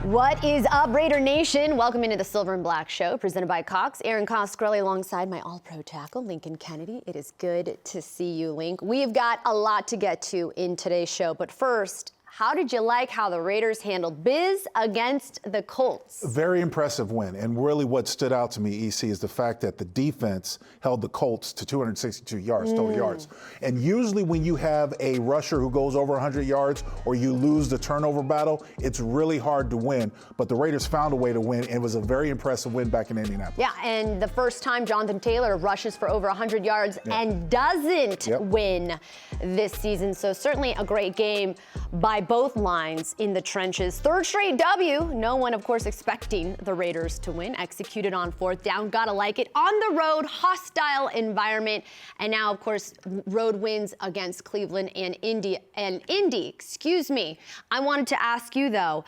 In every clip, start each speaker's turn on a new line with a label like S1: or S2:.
S1: What is up, Raider Nation? Welcome into the Silver and Black Show, presented by Cox. Erin Coscarelli alongside my all-pro tackle, Lincoln Kennedy. It is good to see you, Link. We've got a lot to get to in today's show, but first, how did you like how the Raiders handled biz against the Colts?
S2: Very impressive win. And really what stood out to me, EC, is the fact that the defense held the Colts to 262 yards, total yards. And usually when you have a rusher who goes over 100 yards or you lose the turnover battle, it's really hard to win. But the Raiders found a way to win, and it was a very impressive win back in Indianapolis.
S1: Yeah, and the first time Jonathan Taylor rushes for over 100 yards and doesn't win this season. So certainly a great game by both lines in the trenches. Third straight W. No one, of course, expecting the Raiders to win. Executed on fourth down. Gotta like it. On the road, hostile environment. And now, of course, road wins against Cleveland and Indy. Excuse me. I wanted to ask you, though,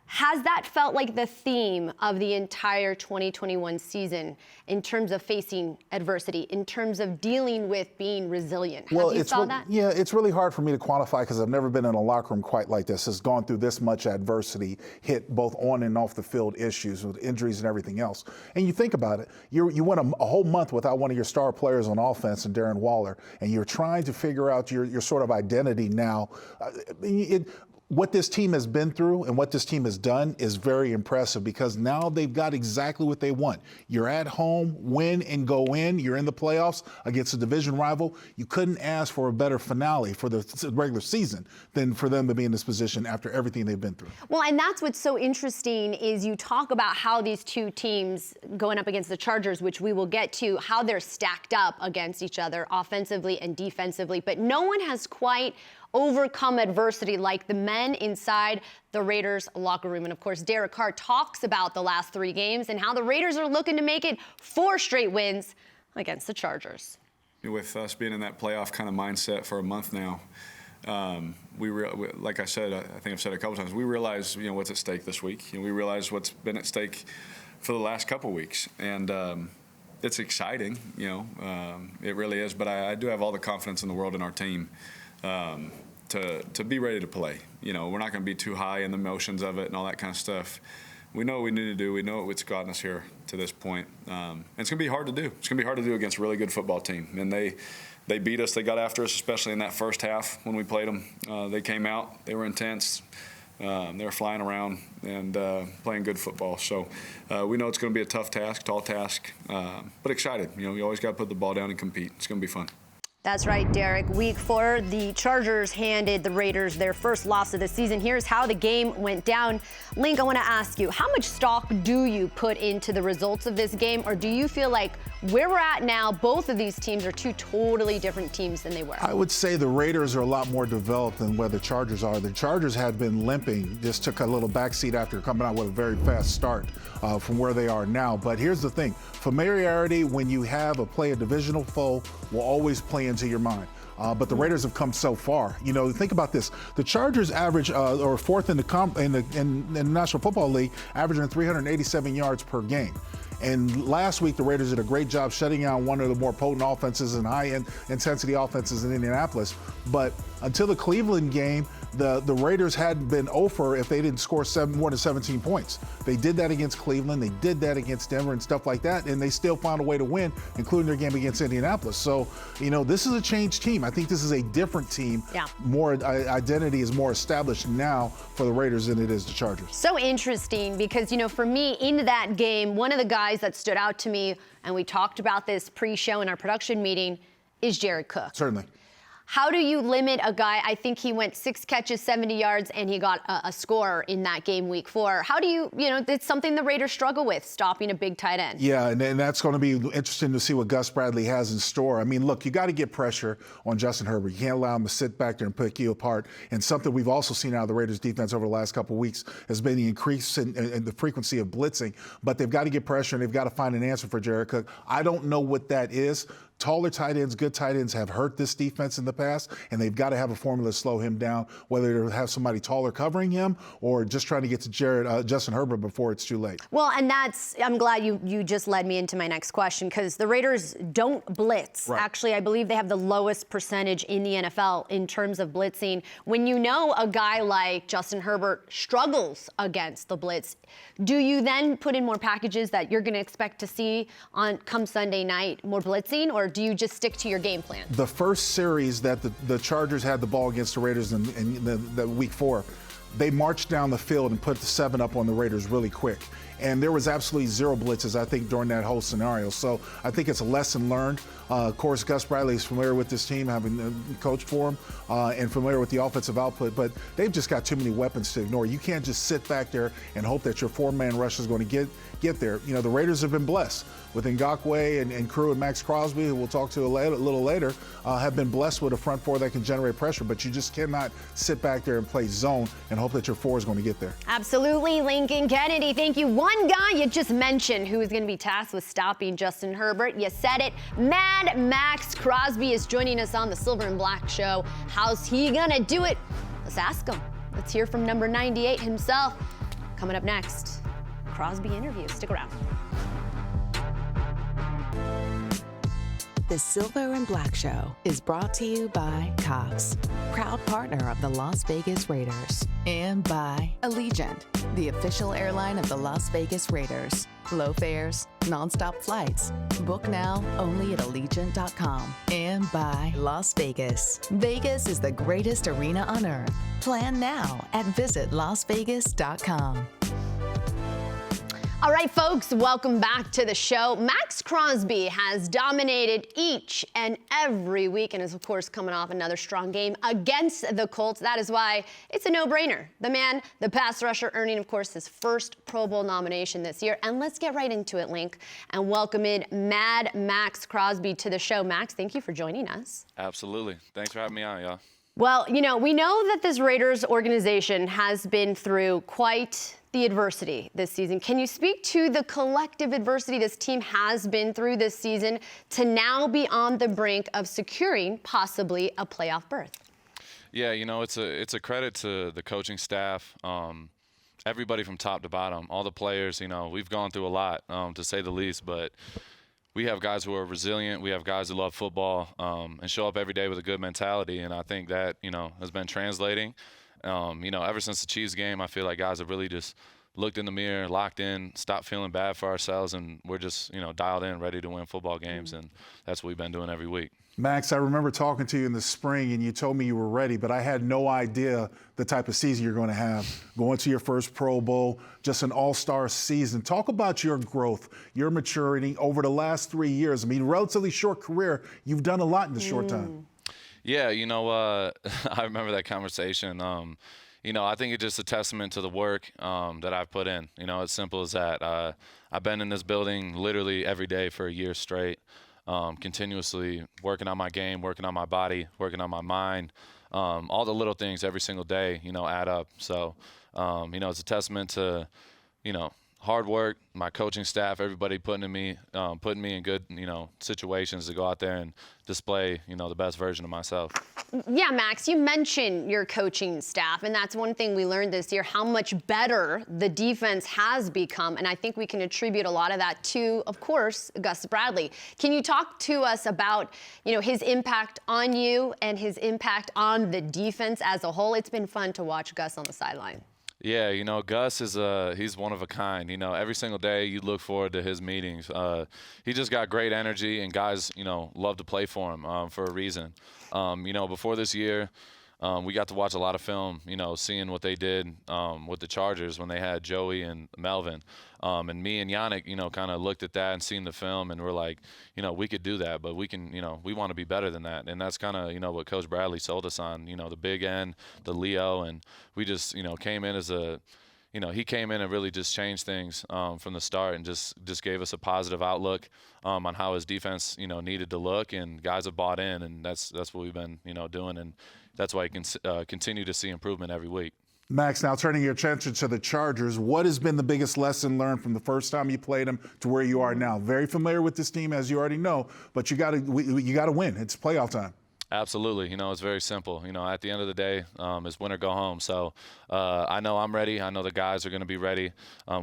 S1: has that felt like the theme of the entire 2021 season in terms of facing adversity, in terms of dealing with being resilient?
S2: Well,
S1: Have you saw that?
S2: Yeah, it's really hard for me to quantify because I've never been in a locker room quite like this. It's gone through this much adversity, hit both on and off the field issues with injuries and everything else. And you think about it, you went a whole month without one of your star players on offense, and Darren Waller, and you're trying to figure out your sort of identity now. What this team has been through and what this team has done is very impressive because now they've got exactly what they want. You're at home, win and go in. You're in the playoffs against a division rival. You couldn't ask for a better finale for the regular season than for them to be in this position after everything they've been through.
S1: Well, and that's what's so interesting is you talk about how these two teams going up against the Chargers, which we will get to, how they're stacked up against each other offensively and defensively, but no one has quite overcome adversity like the men inside the Raiders locker room. And of course, Derek Carr talks about the last three games and how the Raiders are looking to make it 4 straight wins against the Chargers.
S3: With us being in that playoff kind of mindset for a month now, like I said, I think I've said it a couple times, we realize what's at stake this week. We realize what's been at stake for the last couple weeks. And it's exciting, it really is. But I do have all the confidence in the world in our team. To be ready to play. We're not going to be too high in the motions of it and all that kind of stuff. We know what we need to do. We know what's gotten us here to this point. And it's going to be hard to do. It's going to be hard to do against a really good football team. And they beat us. They got after us, especially in that first half when we played them. They came out. They were intense. They were flying around and playing good football. So we know it's going to be a tough task, tall task, but excited. You always got to put the ball down and compete. It's going to be fun.
S1: That's right, Derek. Week 4, the Chargers handed the Raiders their first loss of the season. Here's how the game went down. Link, I want to ask you, how much stock do you put into the results of this game? Or do you feel like where we're at now, both of these teams are two totally different teams than they were?
S2: I would say the Raiders are a lot more developed than where the Chargers are. The Chargers had been limping, just took a little backseat after coming out with a very fast start from where they are now. But here's the thing, familiarity when you have a divisional foe will always play into your mind. But the Raiders have come so far. Think about this. The Chargers average, or fourth in the National Football League, averaging 387 yards per game. And last week, the Raiders did a great job shutting down one of the more potent offenses and high-end intensity offenses in Indianapolis. But until the Cleveland game, the Raiders hadn't been over if they didn't score more than 17 points. They did that against Cleveland. They did that against Denver and stuff like that, and they still found a way to win, including their game against Indianapolis. So, this is a changed team. I think this is a different team.
S1: Yeah.
S2: More identity is more established now for the Raiders than it is the Chargers.
S1: So interesting because, for me, into that game, one of the guys that stood out to me, and we talked about this pre-show in our production meeting, is Jared Cook.
S2: Certainly.
S1: How do you limit a guy? I think he went 6 catches, 70 yards, and he got a score in that game week 4. How do you, it's something the Raiders struggle with, stopping a big tight end.
S2: Yeah, and that's going to be interesting to see what Gus Bradley has in store. I mean, look, you got to get pressure on Justin Herbert. You can't allow him to sit back there and pick you apart. And something we've also seen out of the Raiders defense over the last couple of weeks has been the increase in the frequency of blitzing. But they've got to get pressure, and they've got to find an answer for Jared Cook. I don't know what that is. Taller tight ends, good tight ends have hurt this defense in the past, and they've got to have a formula to slow him down, whether to have somebody taller covering him or just trying to get to Justin Herbert before it's too late.
S1: Well, and I'm glad you just led me into my next question, because the Raiders don't blitz.
S2: Right.
S1: Actually, I believe they have the lowest percentage in the NFL in terms of blitzing. When you know a guy like Justin Herbert struggles against the blitz, do you then put in more packages that you're going to expect to see on come Sunday night, more blitzing, or do you just stick to your game plan?
S2: The first series that the Chargers had the ball against the Raiders in the week 4, they marched down the field and put the 7 up on the Raiders really quick. And there was absolutely 0 blitzes, I think, during that whole scenario. So I think it's a lesson learned. Of course, Gus Bradley is familiar with this team, having coached for him, and familiar with the offensive output. But they've just got too many weapons to ignore. You can't just sit back there and hope that your 4-man rush is going to get there. You know, the Raiders have been blessed with Ngakoue and Crew and Max Crosby, who we'll talk to a little later, have been blessed with a front 4 that can generate pressure. But you just cannot sit back there and play zone and hope that your 4 is going to get there.
S1: Absolutely, Lincoln Kennedy. Thank you. One guy you just mentioned who is going to be tasked with stopping Justin Herbert. You said it. Mad Max Crosby is joining us on the Silver and Black Show. How's he going to do it? Let's ask him. Let's hear from number 98 himself. Coming up next, Crosby Interview. Stick around.
S4: The Silver and Black Show is brought to you by Cox, proud partner of the Las Vegas Raiders, and by Allegiant, the official airline of the Las Vegas Raiders. Low fares, nonstop flights. Book now only at Allegiant.com. And by Las Vegas. Vegas is the greatest arena on earth. Plan now at visitlasvegas.com.
S1: All right, folks, welcome back to the show. Max Crosby has dominated each and every week and is, of course, coming off another strong game against the Colts. That is why it's a no-brainer. The man, the pass rusher, earning, of course, his first Pro Bowl nomination this year. And let's get right into it, Link, and welcome in Mad Max Crosby to the show. Max, thank you for joining us.
S5: Absolutely. Thanks for having me on, y'all.
S1: Well, you know, we know that this Raiders organization has been through quite the adversity this season. Can you speak to the collective adversity this team has been through this season to now be on the brink of securing possibly a playoff berth?
S5: Yeah, you know, it's a credit to the coaching staff, everybody from top to bottom, all the players. You know, we've gone through a lot, to say the least, but we have guys who are resilient. We have guys who love football and show up every day with a good mentality, and I think that, you know, has been translating. You know, ever since the Chiefs game, I feel like guys have really just looked in the mirror, locked in, stopped feeling bad for ourselves, and we're just, you know, dialed in, ready to win football games, and that's what we've been doing every week.
S2: Max, I remember talking to you in the spring, and you told me you were ready, but I had no idea the type of season you're going to have. Going to your first Pro Bowl, just an all-star season. Talk about your growth, your maturity over the last 3 years. I mean, relatively short career. You've done a lot in this short time.
S5: Yeah, you know, I remember that conversation. You know, I think it's just a testament to the work that I've put in. You know, as simple as that. I've been in this building literally every day for a year straight, continuously working on my game, working on my body, working on my mind. All the little things every single day, you know, add up. So, you know, it's a testament to, you know, hard work, my coaching staff, everybody putting me in good, you know, situations to go out there and display, you know, the best version of myself.
S1: Yeah, Max, you mentioned your coaching staff, and that's one thing we learned this year, how much better the defense has become, and I think we can attribute a lot of that to, of course, Gus Bradley. Can you talk to us about, you know, his impact on you and his impact on the defense as a whole? It's been fun to watch Gus on the sideline.
S5: Yeah, you know, Gus is he's one of a kind. You know, every single day you look forward to his meetings. He just got great energy, and guys, you know, love to play for him for a reason. You know, before this year, we got to watch a lot of film, you know, seeing what they did with the Chargers when they had Joey and Melvin. And me and Yannick, you know, kind of looked at that and seen the film, and we're like, you know, we could do that, but we can, you know, we want to be better than that. And that's kind of, you know, what Coach Bradley sold us on, you know, the big end, the Leo, and we just, you know, came in as a, you know, he came in and really just changed things from the start, and just gave us a positive outlook on how his defense, you know, needed to look, and guys have bought in, and that's what we've been, you know, doing, and that's why you can continue to see improvement every week.
S2: Max, now turning your attention to the Chargers, what has been the biggest lesson learned from the first time you played them to where you are now? Very familiar with this team, as you already know, but you got to win. It's playoff time.
S5: Absolutely. It's very simple. At the end of the day, it's win or go home. So I know I'm ready. I know the guys are going to be ready.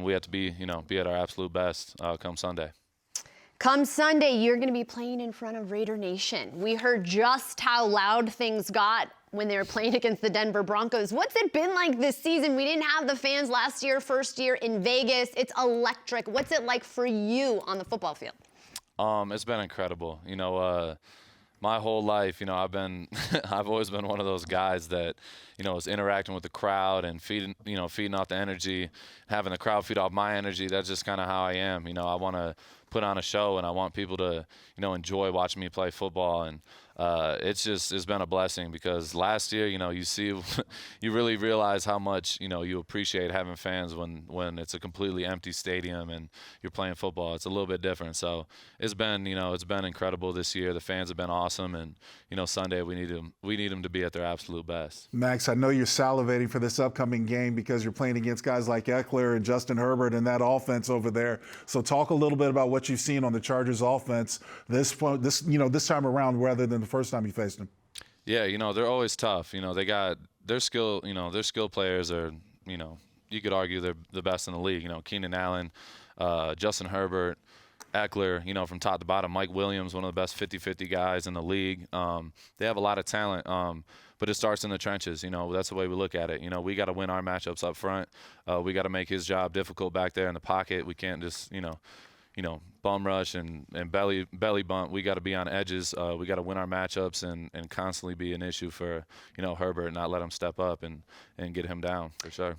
S5: We have to be at our absolute best come Sunday.
S1: Come Sunday, you're going to be playing in front of Raider Nation. We heard just how loud things got when they were playing against the Denver Broncos. What's it been like this season? We didn't have the fans last year, first year in Vegas. It's electric. What's it like for you on the football field?
S5: It's been incredible. My whole life, I've always been one of those guys that, is interacting with the crowd and feeding off the energy, having the crowd feed off my energy. That's just kind of how I am. I want to put on a show, and I want people to, enjoy watching me play football. And it's been a blessing, because last year, you really realize how much, you appreciate having fans when it's a completely empty stadium and you're playing football. It's a little bit different. So it's been incredible this year. The fans have been awesome, and Sunday we need them to be at their absolute best.
S2: Max, I know you're salivating for this upcoming game because you're playing against guys like Eckler and Justin Herbert and that offense over there. So talk a little bit about what you've seen on the Chargers offense this time around, rather than the first time you faced them.
S5: Yeah, they're always tough. They got their skill. Their skill players are, you could argue they're the best in the league. Keenan Allen, Justin Herbert, Eckler, from top to bottom. Mike Williams, one of the best 50-50 guys in the league. They have a lot of talent, but it starts in the trenches. That's the way we look at it. We got to win our matchups up front. We got to make his job difficult back there in the pocket. We can't just, bum rush and belly bump. We got to be on edges. We got to win our matchups and constantly be an issue for, Herbert, and not let him step up and get him down for sure.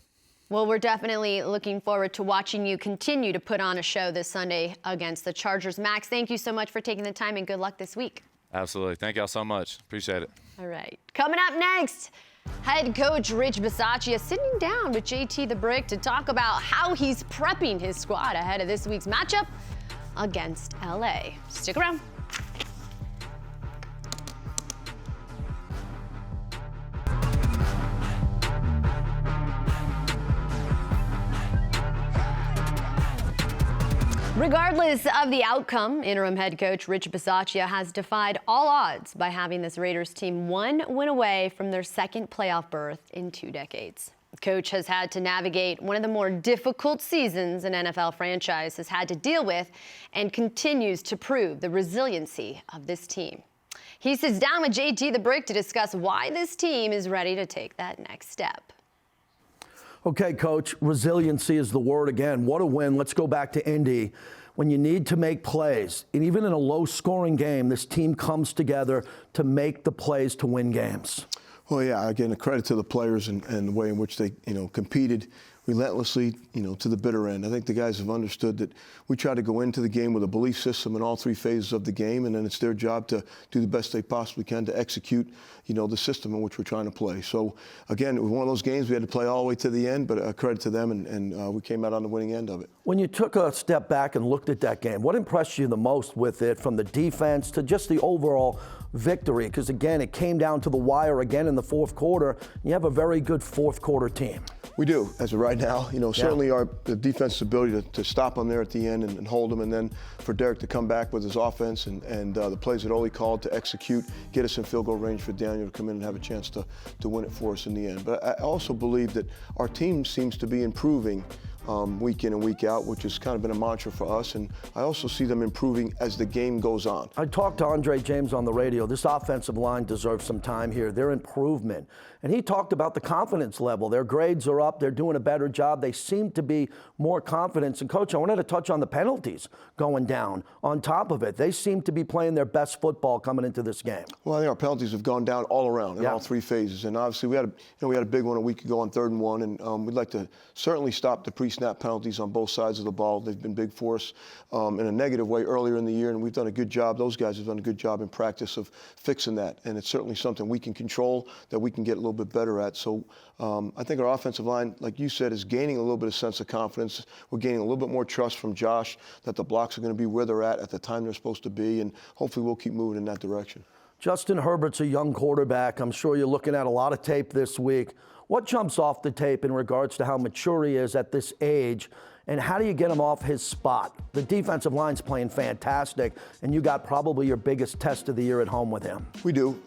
S1: Well, we're definitely looking forward to watching you continue to put on a show this Sunday against the Chargers. Max, thank you so much for taking the time, and good luck this week.
S5: Absolutely. Thank y'all so much. Appreciate it.
S1: All right. Coming up next, head coach Rich Basaccia sitting down with JT the Brick to talk about how he's prepping his squad ahead of this week's matchup against LA. Stick around. Regardless of the outcome, interim head coach Rich Basaccia has defied all odds by having this Raiders team one win away from their second playoff berth in 2 decades. The coach has had to navigate one of the more difficult seasons an NFL franchise has had to deal with, and continues to prove the resiliency of this team. He sits down with JT the Brick to discuss why this team is ready to take that next step.
S6: Okay, Coach, resiliency is the word again. What a win. Let's go back to Indy. When you need to make plays, and even in a low-scoring game, this team comes together to make the plays to win games.
S7: Well, yeah, again, a credit to the players and the way in which they, competed relentlessly, to the bitter end. I think the guys have understood that we try to go into the game with a belief system in all 3 phases of the game, and then it's their job to do the best they possibly can to execute, the system in which we're trying to play. So, again, it was one of those games we had to play all the way to the end, but credit to them, and we came out on the winning end of it.
S6: When you took a step back and looked at that game, what impressed you the most with it, from the defense to just the overall victory? Because, again, it came down to the wire again in the fourth quarter. You have a very good fourth quarter team.
S7: We do, as of right now. Certainly the defense's ability to stop them there at the end and hold them, and then for Derek to come back with his offense and the plays that Ole called to execute, get us in field goal range for Daniel to come in and have a chance to win it for us in the end. But I also believe that our team seems to be improving week in and week out, which has kind of been a mantra for us. And I also see them improving as the game goes on.
S6: I talked to Andre James on the radio. This offensive line deserves some time here. Their improvement. And he talked about the confidence level. Their grades are up. They're doing a better job. They seem to be more confident. And, Coach, I wanted to touch on the penalties going down. On top of it, they seem to be playing their best football coming into this game.
S7: Well, I think our penalties have gone down all around in all 3 phases. And obviously we had a big one a week ago on 3rd and 1. And we'd like to certainly stop the pre-snap penalties on both sides of the ball. They've been big for us in a negative way earlier in the year. And we've done a good job. Those guys have done a good job in practice of fixing that. And it's certainly something we can control, that we can get a little bit better at. So I think our offensive line, like you said, is gaining a little bit of sense of confidence. We're gaining a little bit more trust from Josh that the blocks are going to be where they're at the time they're supposed to be, and hopefully we'll keep moving in that direction.
S6: Justin Herbert's a young quarterback. I'm sure you're looking at a lot of tape this week. What jumps off the tape in regards to how mature he is at this age? And how do you get him off his spot? The defensive line's playing fantastic, and you got probably your biggest test of the year at home with him.
S7: We do.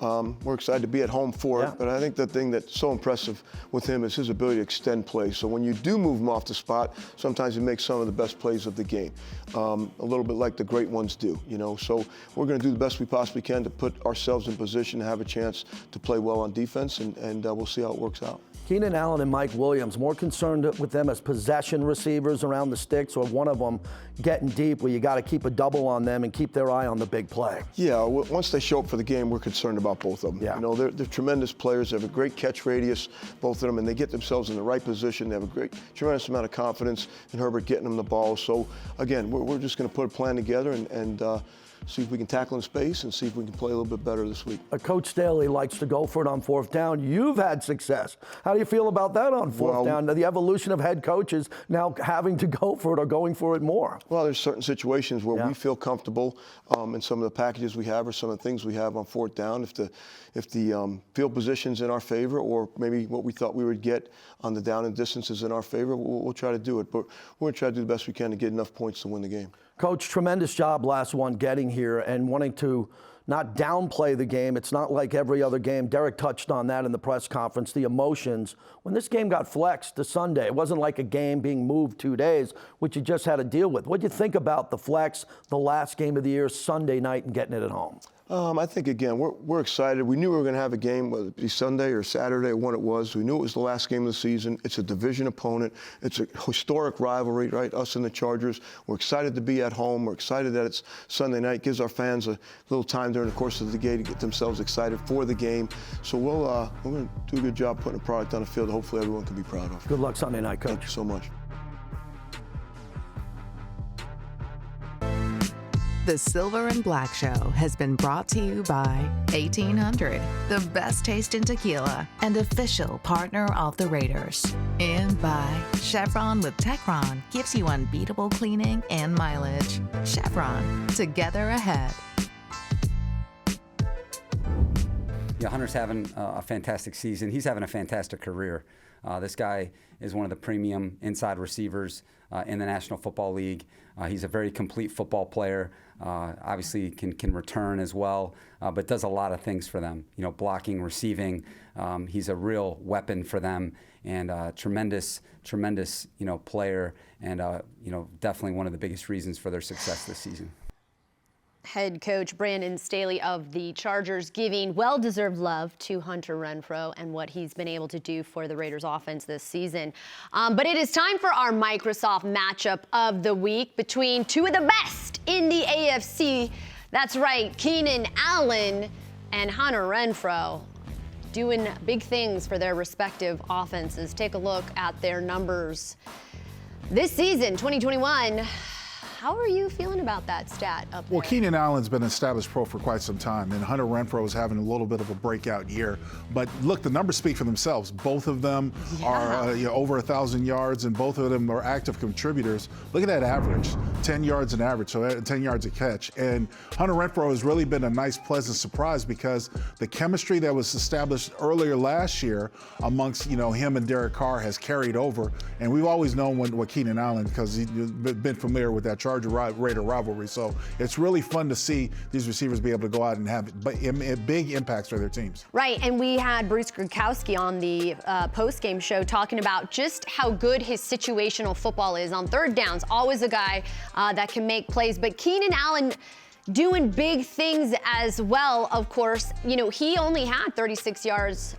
S7: We're excited to be at home for it, but I think the thing that's so impressive with him is his ability to extend plays. So when you do move him off the spot, sometimes he makes some of the best plays of the game, a little bit like the great ones do, you know. So we're going to do the best we possibly can to put ourselves in position to have a chance to play well on defense, and we'll see how it works out.
S6: Keenan Allen and Mike Williams, more concerned with them as possession receivers around the sticks, or one of them getting deep where you got to keep a double on them and keep their eye on the big play?
S7: Yeah, once they show up for the game, we're concerned about both of them.
S6: Yeah.
S7: You know, they're tremendous players. They have a great catch radius, both of them, and they get themselves in the right position. They have a tremendous amount of confidence in Herbert getting them the ball. So, again, we're just going to put a plan together and see if we can tackle in space and see if we can play a little bit better this week.
S6: Coach Staley likes to go for it on fourth down. You've had success. How do you feel about that on fourth down? The evolution of head coaches now having to go for it or going for it more.
S7: Well, there's certain situations where we feel comfortable in some of the packages we have or some of the things we have on fourth down. If the field position's in our favor, or maybe what we thought we would get on the down and distance is in our favor, we'll try to do it. But we're going to try to do the best we can to get enough points to win the game.
S6: Coach, tremendous job last one getting here and wanting to not downplay the game. It's not like every other game. Derek touched on that in the press conference, the emotions. When this game got flexed to Sunday, it wasn't like a game being moved 2 days, which you just had to deal with. What do you think about the flex, the last game of the year, Sunday night, and getting it at home?
S7: I think, again, we're excited. We knew we were going to have a game, whether it be Sunday or Saturday or when it was. We knew it was the last game of the season. It's a division opponent. It's a historic rivalry, right, us and the Chargers. We're excited to be at home. We're excited that it's Sunday night. It gives our fans a little time during the course of the game to get themselves excited for the game. So we're going to do a good job putting a product on the field that hopefully everyone can be proud of.
S6: Good luck Sunday night, Coach.
S7: Thank you so much.
S4: The Silver and Black Show has been brought to you by 1800, the best taste in tequila and official partner of the Raiders. And by Chevron with Techron gives you unbeatable cleaning and mileage. Chevron, together ahead.
S8: Yeah, Hunter's having a fantastic season. He's having a fantastic career. This guy is one of the premium inside receivers in the National Football League. He's a very complete football player. Obviously can return as well, but does a lot of things for them. You know, blocking, receiving. He's a real weapon for them, and tremendous player, and definitely one of the biggest reasons for their success this season.
S1: Head coach Brandon Staley of the Chargers giving well-deserved love to Hunter Renfrow and what he's been able to do for the Raiders offense this season. But it is time for our Microsoft matchup of the week between two of the best in the AFC. That's right, Keenan Allen and Hunter Renfrow doing big things for their respective offenses. Take a look at their numbers this season, 2021. How are you feeling about that stat up there?
S2: Well, Keenan Allen's been an established pro for quite some time, and Hunter Renfrow is having a little bit of a breakout year. But look, the numbers speak for themselves. Both of them are over 1,000 yards, and both of them are active contributors. Look at that average, 10 yards an average, so 10 yards a catch. And Hunter Renfrow has really been a nice, pleasant surprise because the chemistry that was established earlier last year amongst him and Derek Carr has carried over. And we've always known what Keenan Allen, because he's been familiar with that Charger-Raider rivalry. So it's really fun to see these receivers be able to go out and have big impacts for their teams.
S1: Right, and we had Bruce Gradkowski on the post-game show talking about just how good his situational football is on third downs. Always a guy that can make plays, but Keenan Allen doing big things as well, of course. He only had 36 yards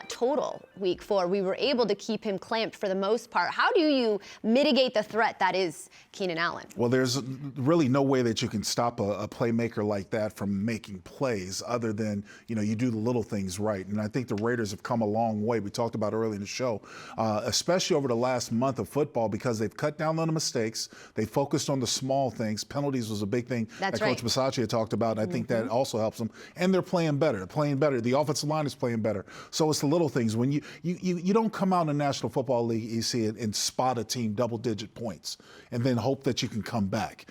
S1: total week 4. We were able to keep him clamped for the most part. How do you mitigate the threat that is Keenan Allen?
S2: Well, there's really no way that you can stop a playmaker like that from making plays other than, you do the little things right. And I think the Raiders have come a long way. We talked about earlier in the show, especially over the last month of football, because they've cut down on the mistakes. They focused on the small things. Penalties was a big thing that Coach Basaccia talked about, and I think that also helps them. And they're playing better. The offensive line is playing better. So it's the little things. When you don't come out in the National Football League, you see it, and spot a team double-digit points and then hope that you can come back.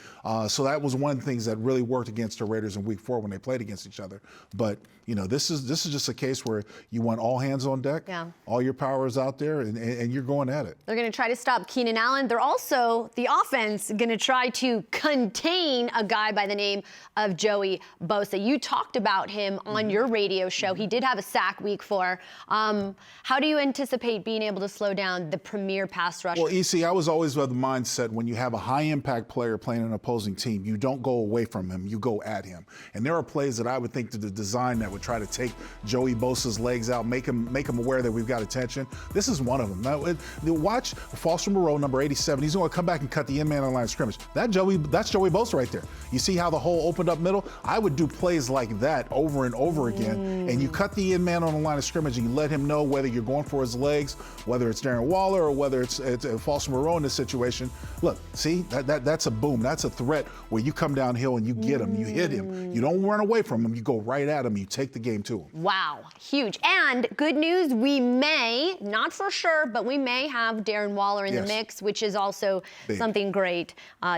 S2: So that was one of the things that really worked against the Raiders in Week 4 when they played against each other. But, this is just a case where you want all hands on deck, all your power is out there, and you're going at it.
S1: They're going to try to stop Keenan Allen. They're also, the offense, going to try to contain a guy by the name of Joey Bosa. You talked about him on your radio show. He did have a sack Week 4. How do you anticipate being able to slow down the premier pass rusher?
S2: Well, EC, I was always of the mindset when you have a high-impact player playing an opposing team, you don't go away from him, you go at him. And there are plays that I would think to the design that would try to take Joey Bosa's legs out, make him aware that we've got attention. This is one of them. Now, watch Foster Moreau, number 87. He's going to come back and cut the in man on the line of scrimmage. That's Joey Bosa right there. You see how the hole opened up middle? I would do plays like that over and over again. And you cut the in man on the line of scrimmage and you let him know whether you're going for his legs, whether it's Darren Waller or whether it's Foster Moreau in this situation. Look, see, that's a boom. That's a threat where you come downhill and you get him, you hit him. You don't run away from him. You go right at him. You take the game to him.
S1: Wow, huge. And good news, we may, not for sure, but we may have Darren Waller in the mix, which is also something great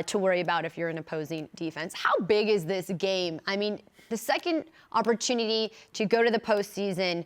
S1: to worry about if you're an opposing defense. How big is this game? I mean, the second opportunity to go to the postseason,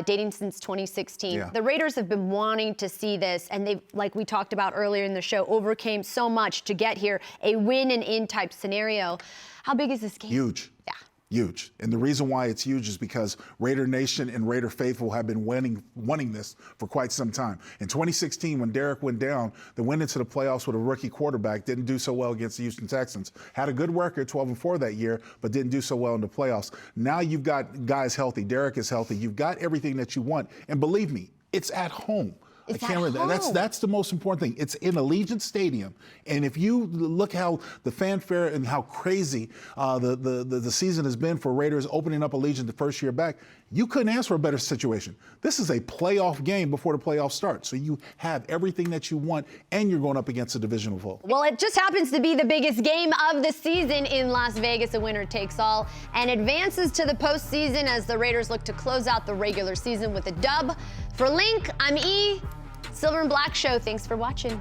S1: dating since 2016.
S2: Yeah.
S1: The Raiders have been wanting to see this, and they, like we talked about earlier in the show, overcame so much to get here, a win and in type scenario. How big is this game?
S2: Huge.
S1: Yeah.
S2: Huge. And the reason why it's huge is because Raider Nation and Raider Faithful have been wanting this for quite some time. In 2016, when Derek went down, they went into the playoffs with a rookie quarterback, didn't do so well against the Houston Texans. Had a good record, 12-4 that year, but didn't do so well in the playoffs. Now you've got guys healthy. Derek is healthy. You've got everything that you want. And believe me, it's at home. That's the most important thing. It's in Allegiant Stadium, and if you look how the fanfare and how crazy the season has been for Raiders opening up Allegiant the first year back, you couldn't ask for a better situation. This is a playoff game before the playoffs start, so you have everything that you want, and you're going up against a divisional foe.
S1: Well, it just happens to be the biggest game of the season in Las Vegas. A winner takes all and advances to the postseason as the Raiders look to close out the regular season with a dub. For Link, I'm E. Silver and Black Show. Thanks for watching.